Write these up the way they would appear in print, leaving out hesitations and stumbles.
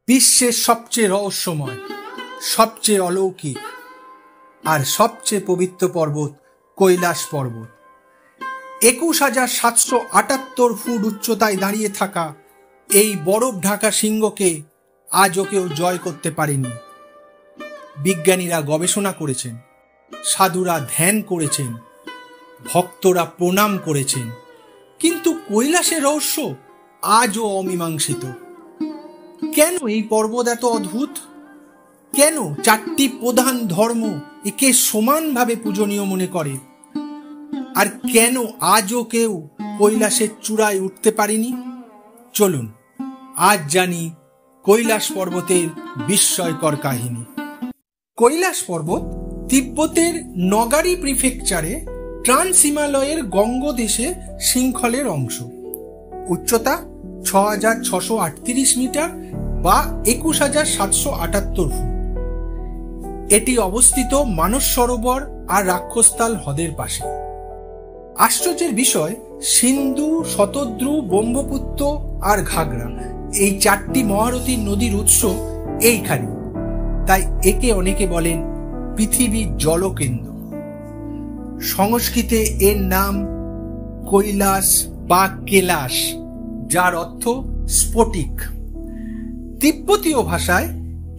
বিশ্বের সবচেয়ে রহস্যময়, সবচেয়ে অলৌকিক আর সবচেয়ে পবিত্র পর্বত কৈলাস পর্বত। 21,778 ফুট উচ্চতায় দাঁড়িয়ে থাকা এই বরফ ঢাকা শৃঙ্গকে আজও কেউ জয় করতে পারেনি। বিজ্ঞানীরা গবেষণা করেছেন, সাধুরা ধ্যান করেছেন, ভক্তরা প্রণাম করেছেন, কিন্তু কৈলাসের রহস্য আজও অমীমাংসিত। কেন এই পর্বত এত অদ্ভুত? কেন 4টি প্রধান ধর্ম একে সমানভাবে পূজনীয় মনে করে? আর কেন আজও কেউ কৈলাসের চূড়ায় উঠতে পারেনি? চলুন আজ জানি কৈলাস পর্বতের বিস্ময়কর কাহিনী। কৈলাস পর্বত তিব্বতের নগারি প্রিফেকচারে ট্রান্স হিমালয়ের গঙ্গদেশে শৃঙ্খলের অংশ। উচ্চতা 6,638 মিটার বা 21,778 ফুট। এটি অবস্থিত মানস সরোবর আর রাক্ষসতাল হ্রদের পাশে। আশ্চর্যের বিষয়, সিন্ধু, শতদ্রু, ব্রহ্মপুত্র আর ঘাগরা এই 4টি মহারথী নদীর উৎস এইখানে। তাই একে অনেকে বলেন পৃথিবীর জলকেন্দ্র। সংস্কৃতে এর নাম কৈলাস বা কেলাস, যার অর্থ স্ফটিক। তিব্বতীয় ভাষায়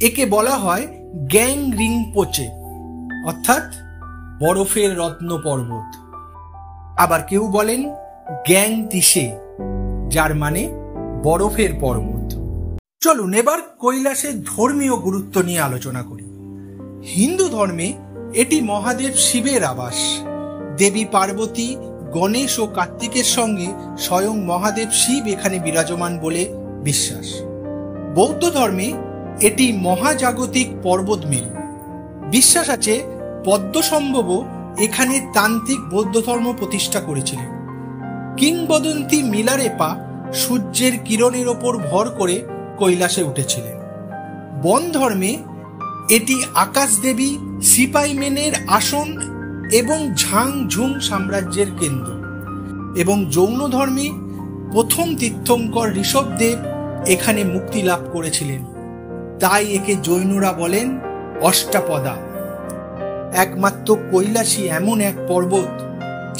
একে বলা হয় গ্যাং রিংপোচে, অর্থাৎ বরফের রত্ন পর্বত। আবার কেউ বলেন গ্যাং তিসে, যার মানে বরফের পর্বত। চলুন এবার কৈলাসের ধর্মীয় গুরুত্ব নিয়ে আলোচনা করি। হিন্দু ধর্মে এটি মহাদেব শিবের আবাস। দেবী পার্বতী, গণেশ ও কার্তিকের সঙ্গে স্বয়ং মহাদেব শিব এখানে বিরাজমান বলে বিশ্বাস। বৌদ্ধ ধর্মে এটি মহাজাগতিক পর্বত মেরু। বিশ্বাস আছে পদ্মসম্ভব এখানে তান্ত্রিক বৌদ্ধ ধর্ম প্রতিষ্ঠা করেছিলেন। কিংবদন্তি মিলারেপা সূর্যের কিরণের ওপর ভর করে কৈলাসে উঠেছিলেন। বন ধর্মে এটি আকাশ দেবী সিপাইমেনের আসন এবং ঝাংঝুং সাম্রাজ্যের কেন্দ্র। এবং জৈন ধর্মে প্রথম তীর্থঙ্কর ঋষভদেব এখানে মুক্তি লাভ করেছিলেন, তাই একে জৈনরা বলেন অষ্টাপদা। একমাত্র কৈলাসই এমন এক পর্বত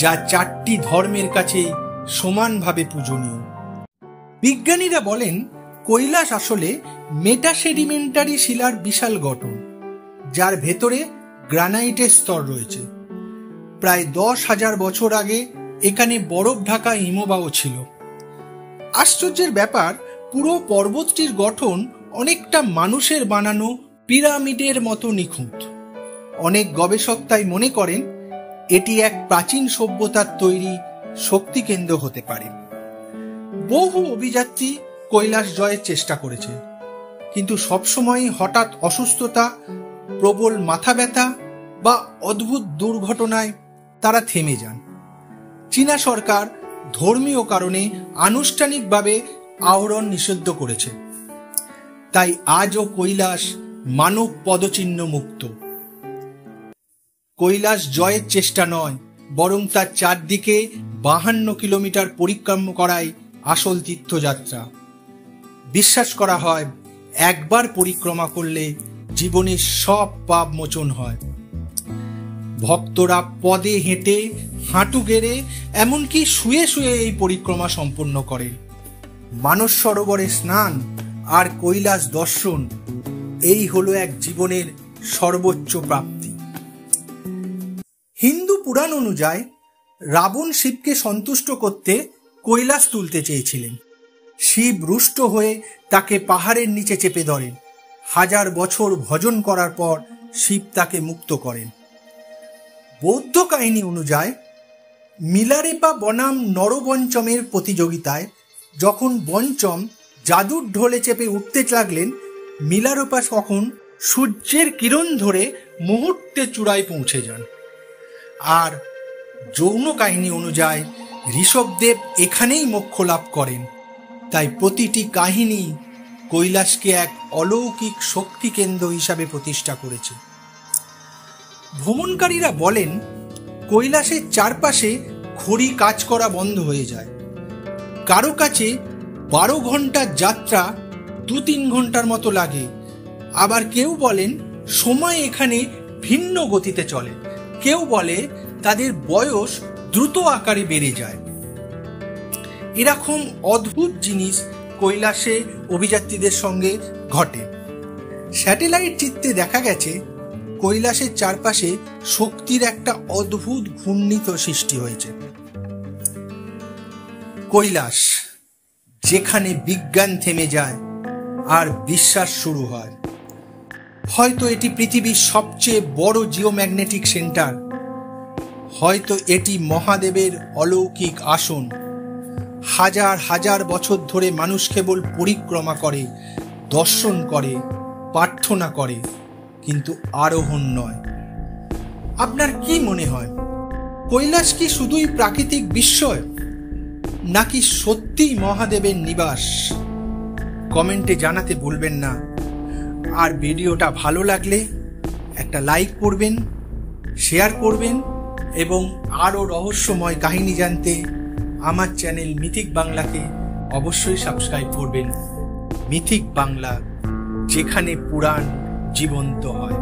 যা 4টি ধর্মের কাছে সমানভাবে পূজনীয়। বিজ্ঞানীরা বলেন কৈলাস আসলে মেটাসেডিমেন্টারি শিলার বিশাল গঠন, যার ভেতরে গ্রানাইটের স্তর রয়েছে। প্রায় 10,000 বছর আগে এখানে বরফ ঢাকা হিমবাহ ছিল। আশ্চর্যের ব্যাপার, পুরো পর্বতটির গঠন অনেকটা মানুষের বানানো পিরামিডের মতো নিখুঁত। অনেক গবেষক তাই মনে করেন এটি এক প্রাচীন সভ্যতার তৈরি শক্তি কেন্দ্র হতে পারে। বহু অভিযাত্রী কৈলাস জয়ের চেষ্টা করেছে, কিন্তু সবসময় হঠাৎ অসুস্থতা, প্রবল মাথা ব্যথা বা অদ্ভুত দুর্ঘটনায় তারা থেমে যান। চীনা সরকার ধর্মীয় কারণে আনুষ্ঠানিকভাবে আরোহণ নিষিদ্ধ করেছে, তাই আজও কৈলাস মানব পদচিহ্ন মুক্ত। কৈলাস জয়ের চেষ্টা নয়, বরং তার চারদিকে 52 কিলোমিটার পরিক্রমা করাই আসল তীর্থযাত্রা। বিশ্বাস করা হয় একবার পরিক্রমা করলে জীবনের সব পাপ মোচন হয়। ভক্তরা পদে হেঁটে, হাঁটু গেড়ে, এমনকি শুয়ে শুয়ে এই পরিক্রমা সম্পন্ন করে। মানস সরোবরে স্নান আর কৈলাস দর্শন, এই হলো এক জীবনের সর্বোচ্চ প্রাপ্তি। হিন্দু পুরাণ অনুযায়ী রাবণ শিবকে সন্তুষ্ট করতে কৈলাস তুলতে চেয়েছিলেন। শিব রুষ্ট হয়ে তাকে পাহাড়ের নিচে চেপে ধরেন। 1000 বছর ভজন করার পর শিব তাকে মুক্ত করেন। বৌদ্ধ কাহিনী অনুযায়ী মিলারেপা বনাম নরপঞ্চমের প্রতিযোগিতায় যখন পঞ্চম জাদুর ঢোলে চেপে উঠতে লাগলেন, মিলারেপা তখন সূর্যের কিরণ ধরে মুহূর্তে চূড়ায় পৌঁছে যান। আর জৈন কাহিনী অনুযায়ী ঋষভদেব এখানেই মোক্ষ লাভ করেন। তাই প্রতিটি কাহিনী কৈলাসকে এক অলৌকিক শক্তি কেন্দ্র হিসাবে প্রতিষ্ঠা করেছে। ভ্রমণকারীরা বলেন কৈলাসের চারপাশে ঘড়ি কাজ করা বন্ধ হয়ে যায়। কারো কাছে 12 ঘন্টার যাত্রা 2-3 ঘন্টার মতো লাগে। আবার কেউ বলেন সময় এখানে ভিন্ন গতিতে চলে। কেউ বলে তাদের বয়স দ্রুত আকারে বেড়ে যায়। এরকম অদ্ভুত জিনিস কৈলাসে অভিযাত্রীদের সঙ্গে ঘটে। স্যাটেলাইট চিত্রে দেখা গেছে কৈলাসের চারপাশে শক্তির একটা অদ্ভুত ঘূর্ণিত সৃষ্টি হয়েছে। কৈলাস, যেখানে বিজ্ঞান থেমে যায় আর বিশ্বাস শুরু হয়। হয়তো এটি পৃথিবীর সবচেয়ে বড় জিওম্যাগনেটিক সেন্টার, হয়তো এটি মহাদেবের অলৌকিক আসন। হাজার হাজার বছর ধরে মানুষ কেবল পরিক্রমা করে, দর্শন করে, প্রার্থনা করে, কিন্তু আরোহণ নয়। আপনার কি মনে হয়, কৈলাস কি শুধুই প্রাকৃতিক বিস্ময়, নাকি সত্যিই মহাদেবের নিবাস? কমেন্টে জানাতে ভুলবেন না। আর ভিডিওটা ভালো লাগলে একটা লাইক করবেন, শেয়ার করবেন এবং আরও রহস্যময় কাহিনী জানতে আমার চ্যানেল মিথিক বাংলাকে অবশ্যই সাবস্ক্রাইব করবেন। মিথিক বাংলা, যেখানে পুরাণ জীবন্ত হয়।